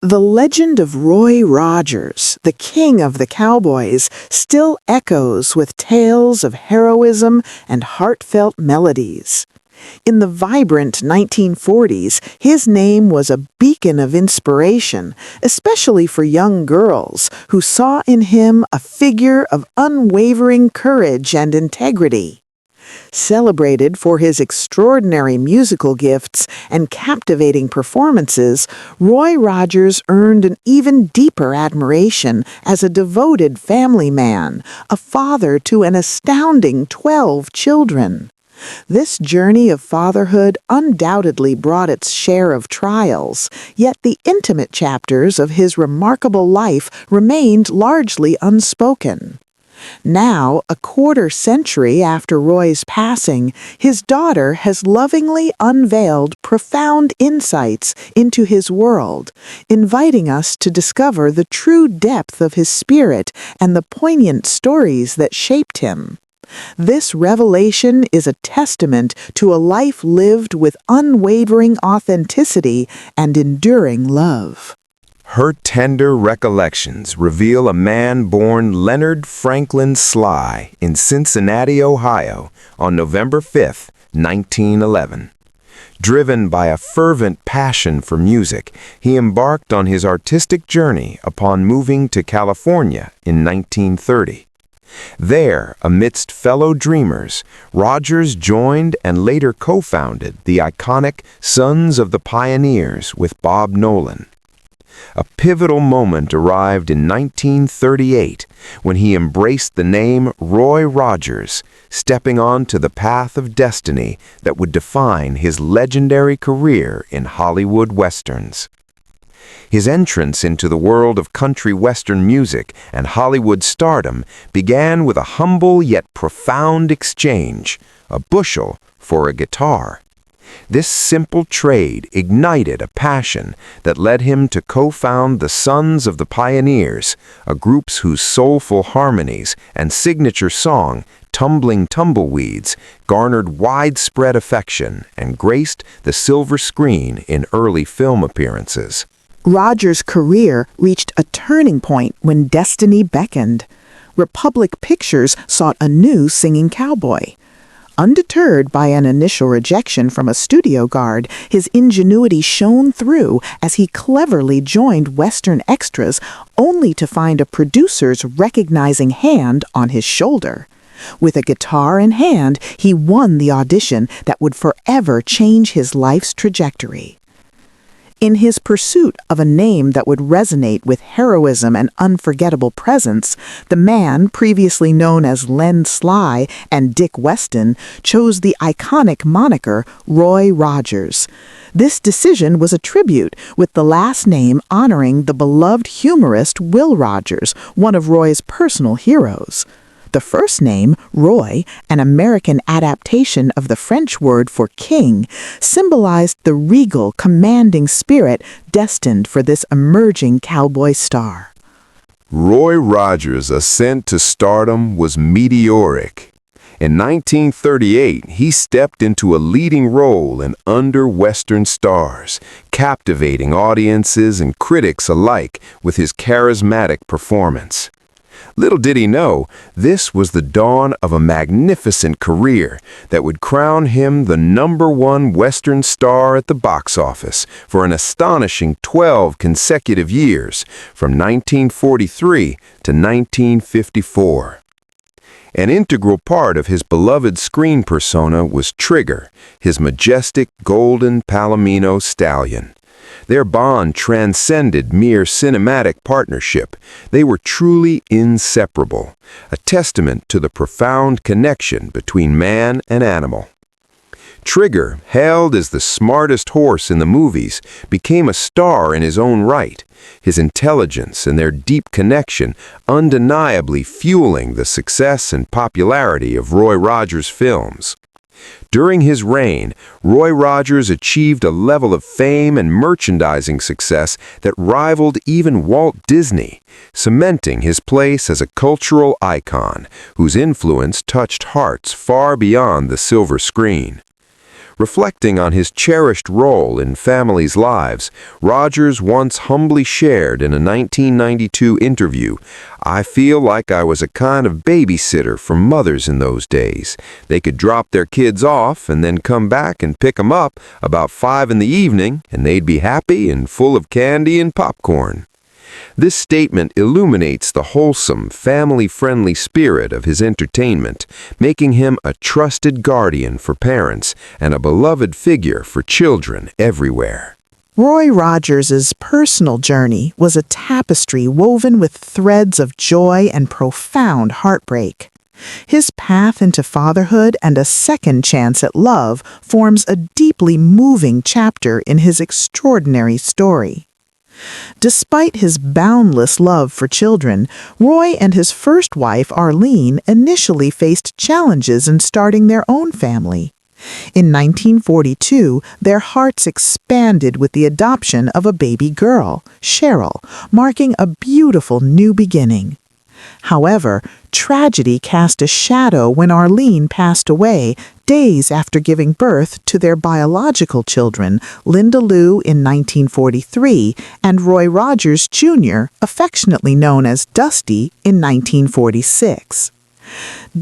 The legend of Roy Rogers, the king of the cowboys, still echoes with tales of heroism and heartfelt melodies. In the vibrant 1940s, his name was a beacon of inspiration, especially for young girls who saw in him a figure of unwavering courage and integrity. Celebrated for his extraordinary musical gifts and captivating performances, Roy Rogers earned an even deeper admiration as a devoted family man, a father to an astounding 12 children. This journey of fatherhood undoubtedly brought its share of trials, yet the intimate chapters of his remarkable life remained largely unspoken. Now, a quarter-century after Roy's passing, his daughter has lovingly unveiled profound insights into his world, inviting us to discover the true depth of his spirit and the poignant stories that shaped him. This revelation is a testament to a life lived with unwavering authenticity and enduring love. Her tender recollections reveal a man born Leonard Franklin Sly in Cincinnati, Ohio, on November 5, 1911. Driven by a fervent passion for music, he embarked on his artistic journey upon moving to California in 1930. There, amidst fellow dreamers, Rogers joined and later co-founded the iconic Sons of the Pioneers with Bob Nolan. A pivotal moment arrived in 1938 when he embraced the name Roy Rogers, stepping onto the path of destiny that would define his legendary career in Hollywood westerns. His entrance into the world of country western music and Hollywood stardom began with a humble yet profound exchange, a bushel for a guitar. This simple trade ignited a passion that led him to co-found the Sons of the Pioneers, a group whose soulful harmonies and signature song, Tumbling Tumbleweeds, garnered widespread affection and graced the silver screen in early film appearances. Rogers' career reached a turning point when destiny beckoned. Republic Pictures sought a new singing cowboy. Undeterred by an initial rejection from a studio guard, his ingenuity shone through as he cleverly joined Western extras, only to find a producer's recognizing hand on his shoulder. With a guitar in hand, he won the audition that would forever change his life's trajectory. In his pursuit of a name that would resonate with heroism and unforgettable presence, the man previously known as Len Sly and Dick Weston chose the iconic moniker Roy Rogers. This decision was a tribute, with the last name honoring the beloved humorist Will Rogers, one of Roy's personal heroes. The first name, Roy, an American adaptation of the French word for king, symbolized the regal, commanding spirit destined for this emerging cowboy star. Roy Rogers' ascent to stardom was meteoric. In 1938, he stepped into a leading role in Under Western Stars, captivating audiences and critics alike with his charismatic performance. Little did he know, this was the dawn of a magnificent career that would crown him the #1 Western star at the box office for an astonishing 12 consecutive years, from 1943 to 1954. An integral part of his beloved screen persona was Trigger, his majestic golden Palomino stallion. Their bond transcended mere cinematic partnership. They were truly inseparable, a testament to the profound connection between man and animal. Trigger, hailed as the smartest horse in the movies, became a star in his own right, his intelligence and their deep connection undeniably fueling the success and popularity of Roy Rogers films. During his reign, Roy Rogers achieved a level of fame and merchandising success that rivaled even Walt Disney, cementing his place as a cultural icon whose influence touched hearts far beyond the silver screen. Reflecting on his cherished role in families' lives, Rogers once humbly shared in a 1992 interview, "I feel like I was a kind of babysitter for mothers in those days. They could drop their kids off and then come back and pick them up about 5 in the evening, and they'd be happy and full of candy and popcorn." This statement illuminates the wholesome, family-friendly spirit of his entertainment, making him a trusted guardian for parents and a beloved figure for children everywhere. Roy Rogers' personal journey was a tapestry woven with threads of joy and profound heartbreak. His path into fatherhood and a second chance at love forms a deeply moving chapter in his extraordinary story. Despite his boundless love for children, Roy and his first wife, Arlene, initially faced challenges in starting their own family. In 1942, their hearts expanded with the adoption of a baby girl, Cheryl, marking a beautiful new beginning. However, tragedy cast a shadow when Arlene passed away days after giving birth to their biological children, Linda Lou in 1943 and Roy Rogers Jr., affectionately known as Dusty, in 1946.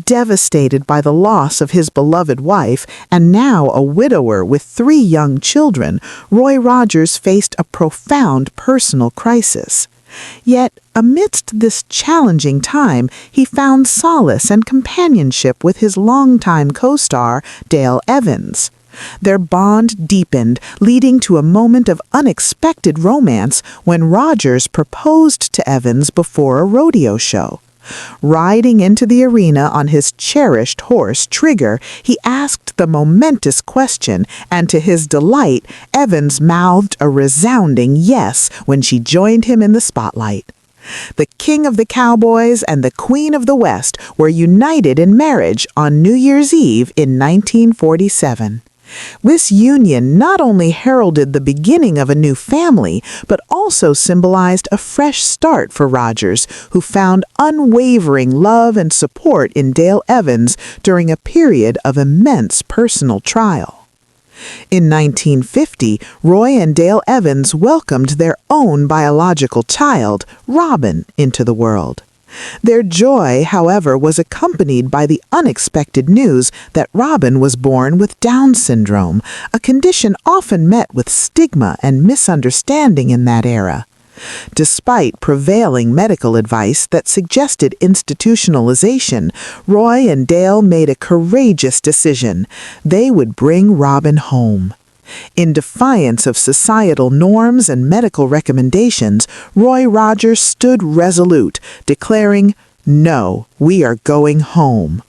Devastated by the loss of his beloved wife, and now a widower with 3 young children, Roy Rogers faced a profound personal crisis. Yet, amidst this challenging time, he found solace and companionship with his longtime co-star, Dale Evans. Their bond deepened, leading to a moment of unexpected romance when Rogers proposed to Evans before a rodeo show. Riding into the arena on his cherished horse, Trigger, he asked the momentous question, and to his delight, Evans mouthed a resounding yes when she joined him in the spotlight. The King of the Cowboys and the Queen of the West were united in marriage on New Year's Eve in 1947. This union not only heralded the beginning of a new family, but also symbolized a fresh start for Rogers, who found unwavering love and support in Dale Evans during a period of immense personal trial. In 1950, Roy and Dale Evans welcomed their own biological child, Robin, into the world. Their joy, however, was accompanied by the unexpected news that Robin was born with Down syndrome, a condition often met with stigma and misunderstanding in that era. Despite prevailing medical advice that suggested institutionalization, Roy and Dale made a courageous decision. They would bring Robin home. In defiance of societal norms and medical recommendations, Roy Rogers stood resolute, declaring, "No, we are going home."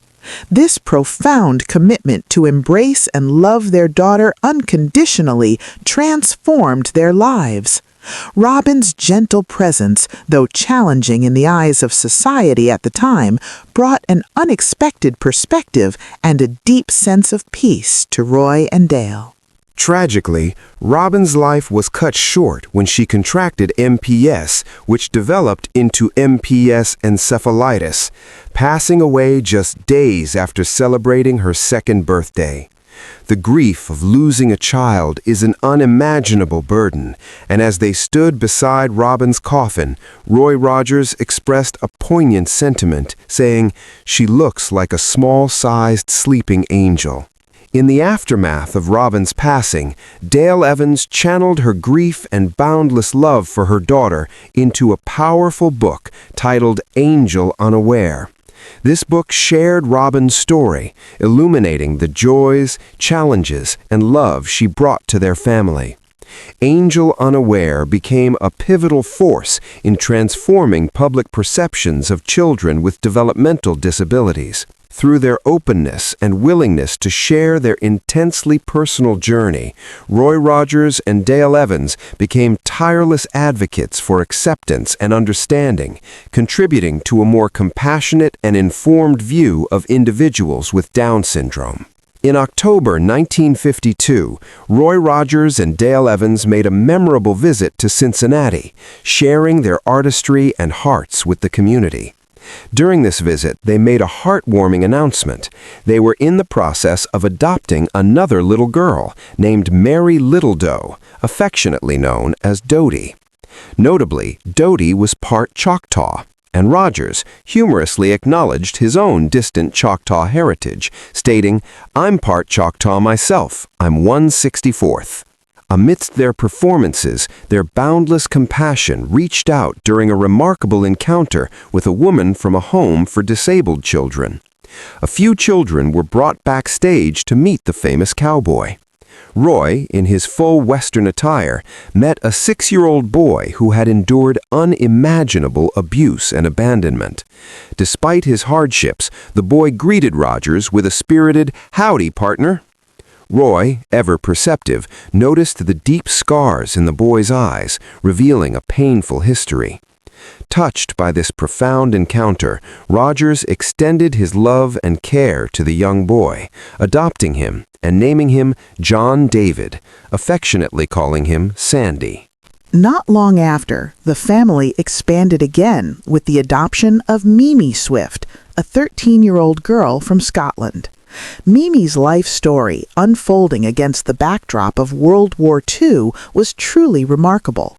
This profound commitment to embrace and love their daughter unconditionally transformed their lives. Robin's gentle presence, though challenging in the eyes of society at the time, brought an unexpected perspective and a deep sense of peace to Roy and Dale. Tragically, Robin's life was cut short when she contracted MPS, which developed into MPS encephalitis, passing away just days after celebrating her 2nd birthday. The grief of losing a child is an unimaginable burden, and as they stood beside Robin's coffin, Roy Rogers expressed a poignant sentiment, saying, "She looks like a small-sized sleeping angel." In the aftermath of Robin's passing, Dale Evans channeled her grief and boundless love for her daughter into a powerful book titled Angel Unaware. This book shared Robin's story, illuminating the joys, challenges, and love she brought to their family. Angel Unaware became a pivotal force in transforming public perceptions of children with developmental disabilities. Through their openness and willingness to share their intensely personal journey, Roy Rogers and Dale Evans became tireless advocates for acceptance and understanding, contributing to a more compassionate and informed view of individuals with Down syndrome. In October 1952, Roy Rogers and Dale Evans made a memorable visit to Cincinnati, sharing their artistry and hearts with the community. During this visit, they made a heartwarming announcement. They were in the process of adopting another little girl named Mary Littledoe, affectionately known as Dodie. Notably, Dodie was part Choctaw, and Rogers humorously acknowledged his own distant Choctaw heritage, stating, "I'm part Choctaw myself. I'm 1/64th." Amidst their performances, their boundless compassion reached out during a remarkable encounter with a woman from a home for disabled children. A few children were brought backstage to meet the famous cowboy. Roy, in his full Western attire, met a 6-year-old boy who had endured unimaginable abuse and abandonment. Despite his hardships, the boy greeted Rogers with a spirited, "Howdy, partner." Roy, ever perceptive, noticed the deep scars in the boy's eyes, revealing a painful history. Touched by this profound encounter, Rogers extended his love and care to the young boy, adopting him and naming him John David, affectionately calling him Sandy. Not long after, the family expanded again with the adoption of Mimi Swift, a 13-year-old girl from Scotland. Mimi's life story, unfolding against the backdrop of World War II, was truly remarkable.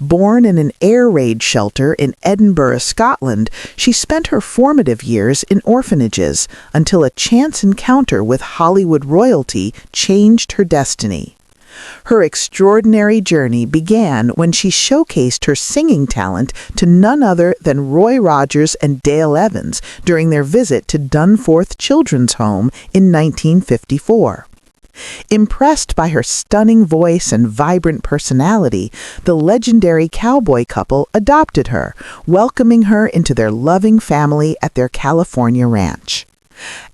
Born in an air raid shelter in Edinburgh, Scotland, she spent her formative years in orphanages until a chance encounter with Hollywood royalty changed her destiny. Her extraordinary journey began when she showcased her singing talent to none other than Roy Rogers and Dale Evans during their visit to Dunforth Children's Home in 1954. Impressed by her stunning voice and vibrant personality, the legendary cowboy couple adopted her, welcoming her into their loving family at their California ranch.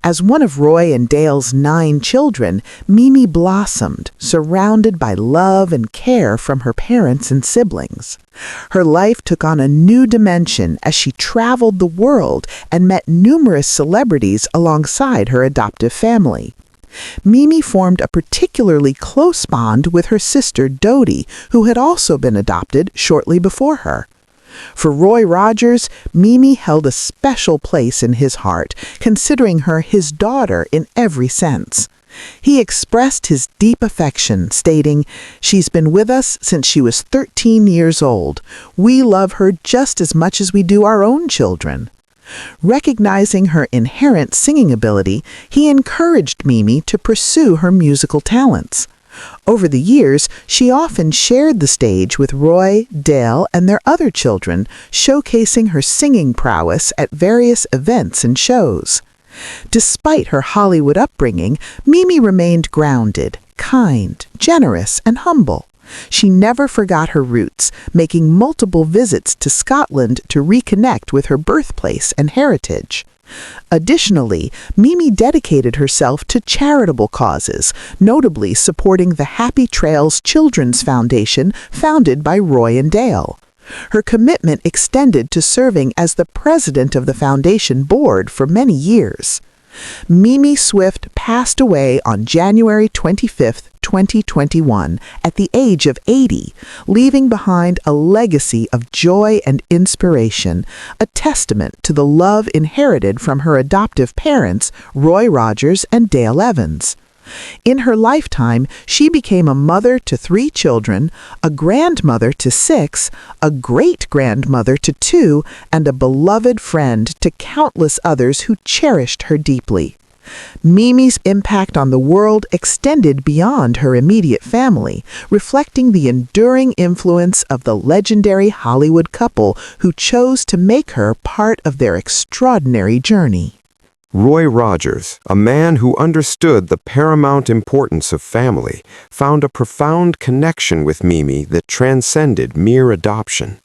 As one of Roy and Dale's 9 children, Mimi blossomed, surrounded by love and care from her parents and siblings. Her life took on a new dimension as she traveled the world and met numerous celebrities alongside her adoptive family. Mimi formed a particularly close bond with her sister Dodie, who had also been adopted shortly before her. For Roy Rogers, Mimi held a special place in his heart, considering her his daughter in every sense. He expressed his deep affection, stating, "She's been with us since she was 13 years old. We love her just as much as we do our own children." Recognizing her inherent singing ability, he encouraged Mimi to pursue her musical talents. Over the years, she often shared the stage with Roy, Dale, and their other children, showcasing her singing prowess at various events and shows. Despite her Hollywood upbringing, Mimi remained grounded, kind, generous, and humble. She never forgot her roots, making multiple visits to Scotland to reconnect with her birthplace and heritage. Additionally, Mimi dedicated herself to charitable causes, notably supporting the Happy Trails Children's Foundation founded by Roy and Dale. Her commitment extended to serving as the president of the foundation board for many years. Mimi Swift passed away on January 25, 2021, at the age of 80, leaving behind a legacy of joy and inspiration, a testament to the love inherited from her adoptive parents, Roy Rogers and Dale Evans. In her lifetime, she became a mother to 3 children, a grandmother to 6, a great-grandmother to 2, and a beloved friend to countless others who cherished her deeply. Mimi's impact on the world extended beyond her immediate family, reflecting the enduring influence of the legendary Hollywood couple who chose to make her part of their extraordinary journey. Roy Rogers, a man who understood the paramount importance of family, found a profound connection with Mimi that transcended mere adoption.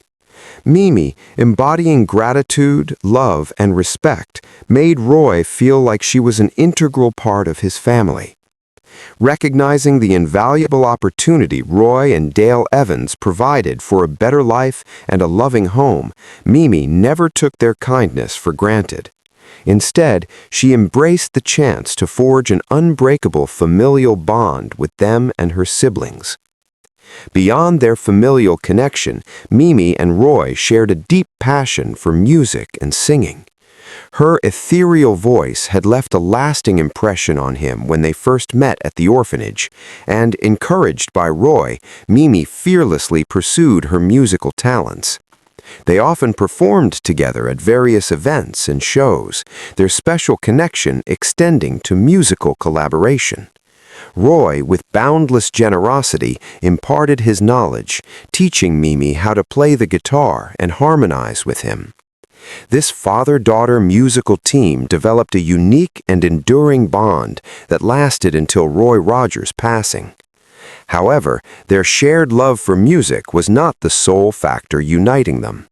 Mimi, embodying gratitude, love, and respect, made Roy feel like she was an integral part of his family. Recognizing the invaluable opportunity Roy and Dale Evans provided for a better life and a loving home, Mimi never took their kindness for granted. Instead, she embraced the chance to forge an unbreakable familial bond with them and her siblings. Beyond their familial connection, Mimi and Roy shared a deep passion for music and singing. Her ethereal voice had left a lasting impression on him when they first met at the orphanage, and encouraged by Roy, Mimi fearlessly pursued her musical talents. They often performed together at various events and shows, their special connection extending to musical collaboration. Roy, with boundless generosity, imparted his knowledge, teaching Mimi how to play the guitar and harmonize with him. This father-daughter musical team developed a unique and enduring bond that lasted until Roy Rogers' passing. However, their shared love for music was not the sole factor uniting them.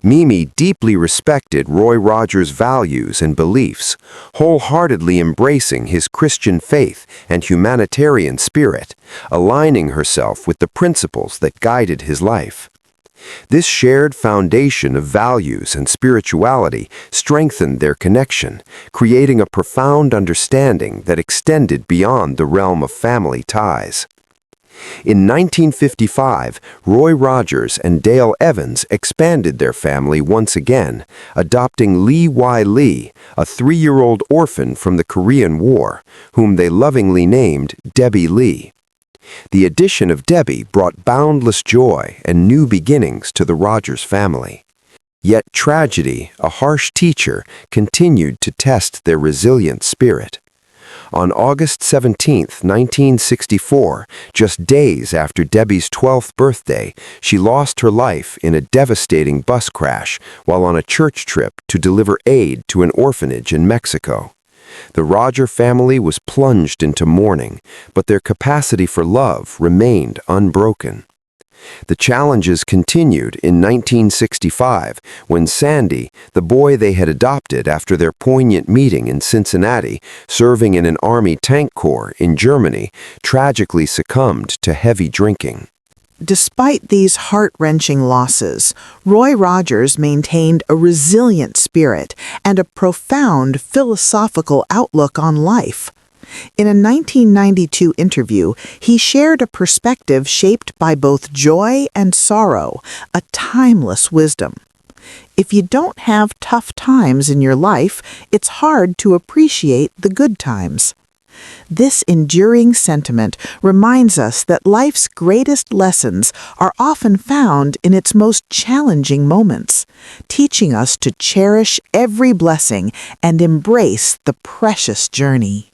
Mimi deeply respected Roy Rogers' values and beliefs, wholeheartedly embracing his Christian faith and humanitarian spirit, aligning herself with the principles that guided his life. This shared foundation of values and spirituality strengthened their connection, creating a profound understanding that extended beyond the realm of family ties. In 1955, Roy Rogers and Dale Evans expanded their family once again, adopting Lee Y. Lee, a 3-year-old orphan from the Korean War, whom they lovingly named Debbie Lee. The addition of Debbie brought boundless joy and new beginnings to the Rogers family. Yet tragedy, a harsh teacher, continued to test their resilient spirit. On August 17, 1964, just days after Debbie's 12th birthday, she lost her life in a devastating bus crash while on a church trip to deliver aid to an orphanage in Mexico. The Roger family was plunged into mourning, but their capacity for love remained unbroken. The challenges continued in 1965 when Sandy, the boy they had adopted after their poignant meeting in Cincinnati, serving in an Army tank corps in Germany, tragically succumbed to heavy drinking. Despite these heart-wrenching losses, Roy Rogers maintained a resilient spirit and a profound philosophical outlook on life. In a 1992 interview, he shared a perspective shaped by both joy and sorrow, a timeless wisdom. If you don't have tough times in your life, it's hard to appreciate the good times. This enduring sentiment reminds us that life's greatest lessons are often found in its most challenging moments, teaching us to cherish every blessing and embrace the precious journey.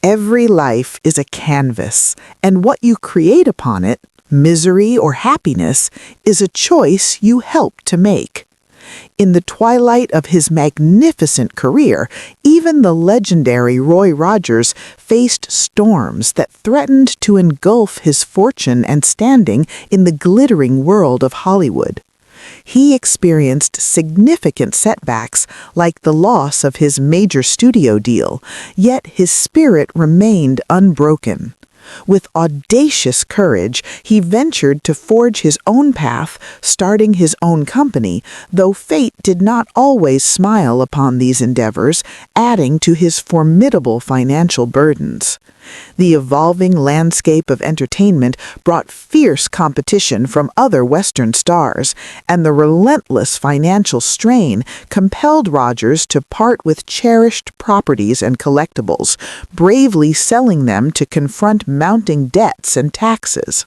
Every life is a canvas, and what you create upon it, misery or happiness, is a choice you help to make. In the twilight of his magnificent career, even the legendary Roy Rogers faced storms that threatened to engulf his fortune and standing in the glittering world of Hollywood. He experienced significant setbacks, like the loss of his major studio deal, yet his spirit remained unbroken. With audacious courage, he ventured to forge his own path, starting his own company, though fate did not always smile upon these endeavors, adding to his formidable financial burdens. The evolving landscape of entertainment brought fierce competition from other Western stars, and the relentless financial strain compelled Rogers to part with cherished properties and collectibles, bravely selling them to confront mounting debts and taxes.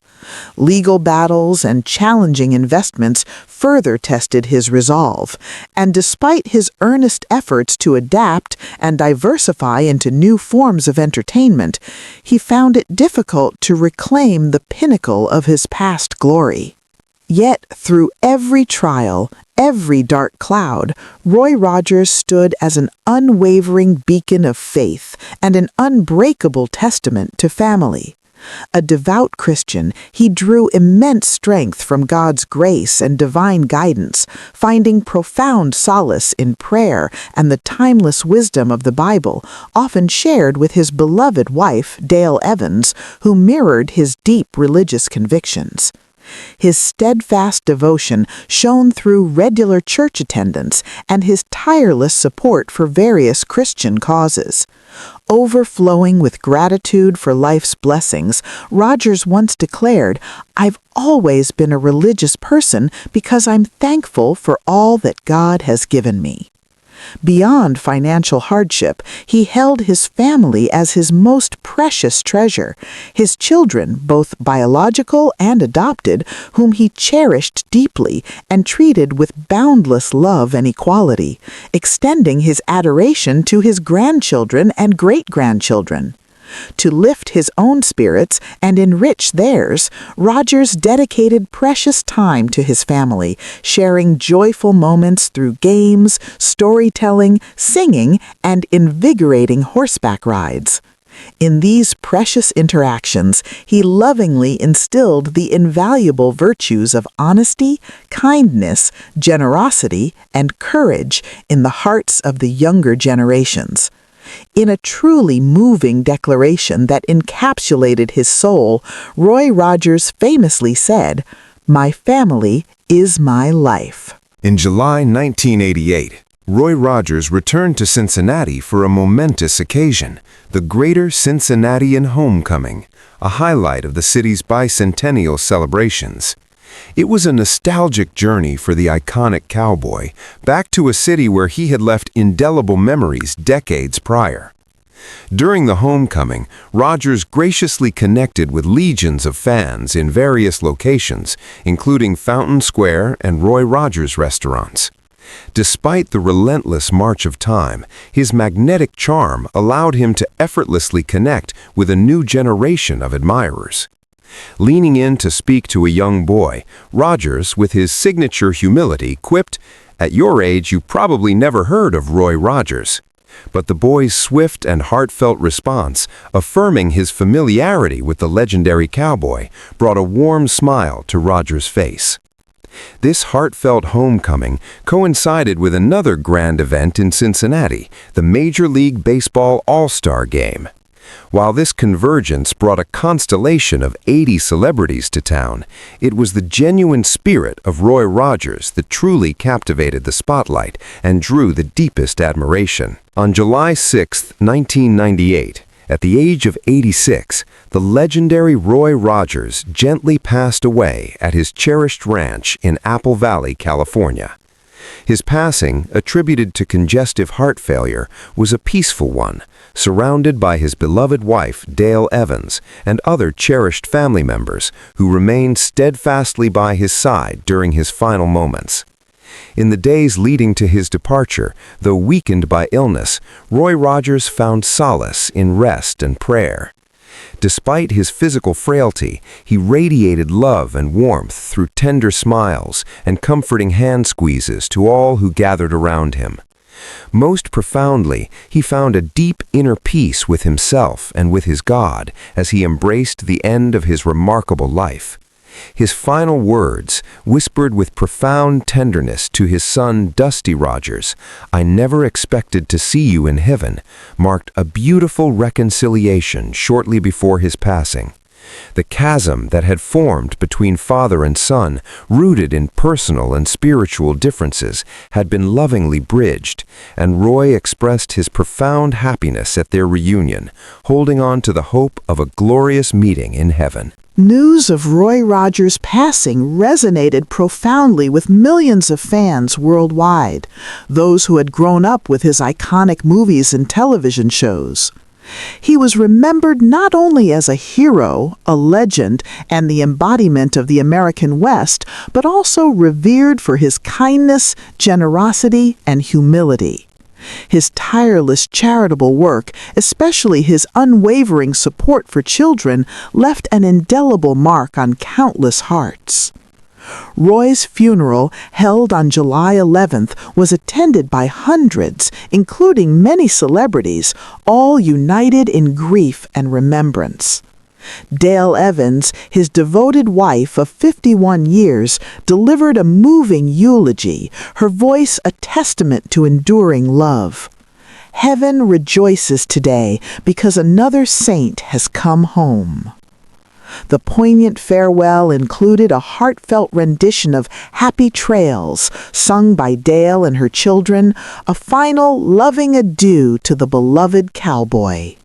Legal battles and challenging investments further tested his resolve, and despite his earnest efforts to adapt and diversify into new forms of entertainment, he found it difficult to reclaim the pinnacle of his past glory. Yet, through every trial, every dark cloud, Roy Rogers stood as an unwavering beacon of faith and an unbreakable testament to family. A devout Christian, he drew immense strength from God's grace and divine guidance, finding profound solace in prayer and the timeless wisdom of the Bible, often shared with his beloved wife, Dale Evans, who mirrored his deep religious convictions. His steadfast devotion shone through regular church attendance and his tireless support for various Christian causes. Overflowing with gratitude for life's blessings, Rogers once declared, "I've always been a religious person because I'm thankful for all that God has given me." Beyond financial hardship, he held his family as his most precious treasure, his children, both biological and adopted, whom he cherished deeply and treated with boundless love and equality, extending his adoration to his grandchildren and great-grandchildren. To lift his own spirits and enrich theirs, Rogers dedicated precious time to his family, sharing joyful moments through games, storytelling, singing, and invigorating horseback rides. In these precious interactions, he lovingly instilled the invaluable virtues of honesty, kindness, generosity, and courage in the hearts of the younger generations. In a truly moving declaration that encapsulated his soul, Roy Rogers famously said, "My family is my life." In July 1988, Roy Rogers returned to Cincinnati for a momentous occasion, the Greater Cincinnatian Homecoming, a highlight of the city's bicentennial celebrations. It was a nostalgic journey for the iconic cowboy, back to a city where he had left indelible memories decades prior. During the homecoming, Rogers graciously connected with legions of fans in various locations, including Fountain Square and Roy Rogers restaurants. Despite the relentless march of time, his magnetic charm allowed him to effortlessly connect with a new generation of admirers. Leaning in to speak to a young boy, Rogers, with his signature humility, quipped, "At your age, you probably never heard of Roy Rogers." But the boy's swift and heartfelt response, affirming his familiarity with the legendary cowboy, brought a warm smile to Rogers' face. This heartfelt homecoming coincided with another grand event in Cincinnati, the Major League Baseball All-Star Game. While this convergence brought a constellation of 80 celebrities to town, it was the genuine spirit of Roy Rogers that truly captivated the spotlight and drew the deepest admiration. On July 6, 1998, at the age of 86, the legendary Roy Rogers gently passed away at his cherished ranch in Apple Valley, California. His passing, attributed to congestive heart failure, was a peaceful one, surrounded by his beloved wife, Dale Evans, and other cherished family members who remained steadfastly by his side during his final moments. In the days leading to his departure, though weakened by illness, Roy Rogers found solace in rest and prayer. Despite his physical frailty, he radiated love and warmth through tender smiles and comforting hand squeezes to all who gathered around him. Most profoundly, he found a deep inner peace with himself and with his God as he embraced the end of his remarkable life. His final words, whispered with profound tenderness to his son Dusty Rogers, "I never expected to see you in heaven," marked a beautiful reconciliation shortly before his passing. The chasm that had formed between father and son, rooted in personal and spiritual differences, had been lovingly bridged, and Roy expressed his profound happiness at their reunion, holding on to the hope of a glorious meeting in heaven. News of Roy Rogers' passing resonated profoundly with millions of fans worldwide, those who had grown up with his iconic movies and television shows. He was remembered not only as a hero, a legend, and the embodiment of the American West, but also revered for his kindness, generosity, and humility. His tireless charitable work, especially his unwavering support for children, left an indelible mark on countless hearts. Roy's funeral, held on July 11th, was attended by hundreds, including many celebrities, all united in grief and remembrance. Dale Evans, his devoted wife of 51 years, delivered a moving eulogy, her voice a testament to enduring love. "Heaven rejoices today because another saint has come home." The poignant farewell included a heartfelt rendition of Happy Trails, sung by Dale and her children, a final loving adieu to the beloved cowboy.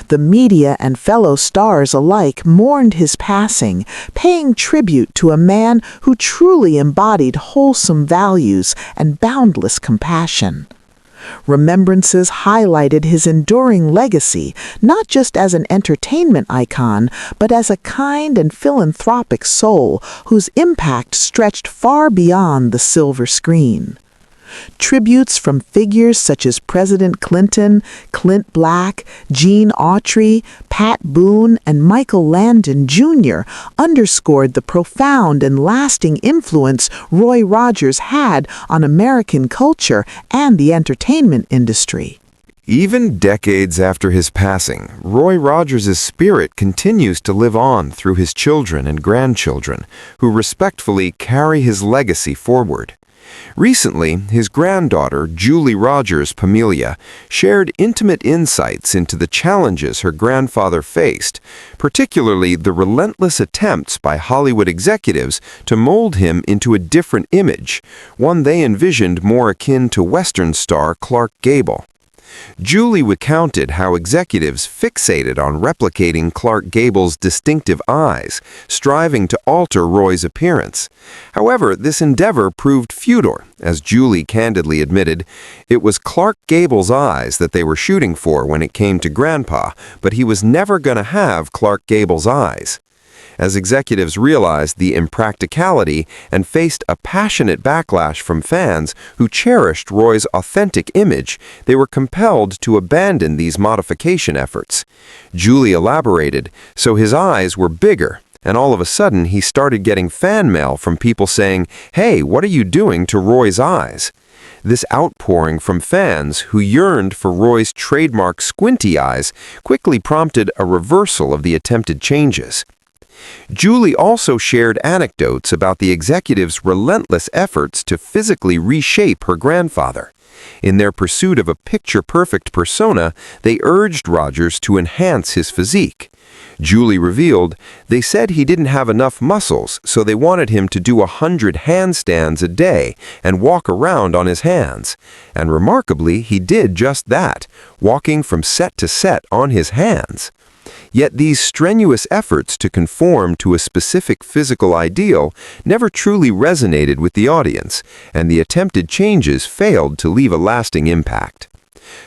The media and fellow stars alike mourned his passing, paying tribute to a man who truly embodied wholesome values and boundless compassion. Remembrances highlighted his enduring legacy, not just as an entertainment icon, but as a kind and philanthropic soul whose impact stretched far beyond the silver screen. Tributes from figures such as President Clinton, Clint Black, Gene Autry, Pat Boone, and Michael Landon Jr. underscored the profound and lasting influence Roy Rogers had on American culture and the entertainment industry. Even decades after his passing, Roy Rogers' spirit continues to live on through his children and grandchildren, who respectfully carry his legacy forward. Recently, his granddaughter, Julie Rogers Pamelia, shared intimate insights into the challenges her grandfather faced, particularly the relentless attempts by Hollywood executives to mold him into a different image, one they envisioned more akin to Western star Clark Gable. Julie recounted how executives fixated on replicating Clark Gable's distinctive eyes, striving to alter Roy's appearance. However, this endeavor proved futile. As Julie candidly admitted, it was Clark Gable's eyes that they were shooting for when it came to Grandpa, but he was never going to have Clark Gable's eyes. As executives realized the impracticality and faced a passionate backlash from fans who cherished Roy's authentic image, they were compelled to abandon these modification efforts. Julie elaborated, so his eyes were bigger, and all of a sudden he started getting fan mail from people saying, "Hey, what are you doing to Roy's eyes?" This outpouring from fans who yearned for Roy's trademark squinty eyes quickly prompted a reversal of the attempted changes. Julie also shared anecdotes about the executives' relentless efforts to physically reshape her grandfather. In their pursuit of a picture-perfect persona, they urged Rogers to enhance his physique. Julie revealed, they said he didn't have enough muscles, so they wanted him to do 100 handstands a day and walk around on his hands. And remarkably, he did just that, walking from set to set on his hands. Yet these strenuous efforts to conform to a specific physical ideal never truly resonated with the audience, and the attempted changes failed to leave a lasting impact.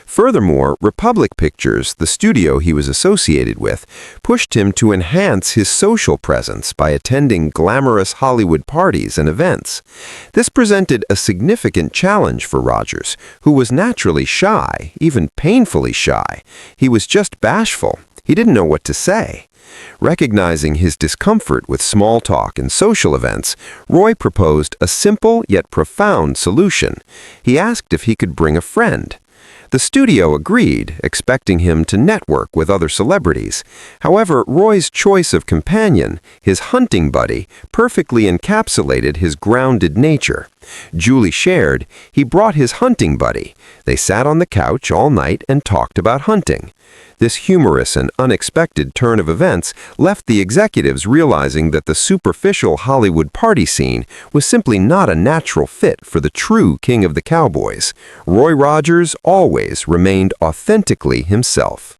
Furthermore, Republic Pictures, the studio he was associated with, pushed him to enhance his social presence by attending glamorous Hollywood parties and events. This presented a significant challenge for Rogers, who was naturally shy, even painfully shy. He was just bashful. He didn't know what to say. Recognizing his discomfort with small talk and social events, Roy proposed a simple yet profound solution. He asked if he could bring a friend. The studio agreed, expecting him to network with other celebrities. However, Roy's choice of companion, his hunting buddy, perfectly encapsulated his grounded nature. Julie shared, he brought his hunting buddy. They sat on the couch all night and talked about hunting. This humorous and unexpected turn of events left the executives realizing that the superficial Hollywood party scene was simply not a natural fit for the true king of the cowboys. Roy Rogers always remained authentically himself.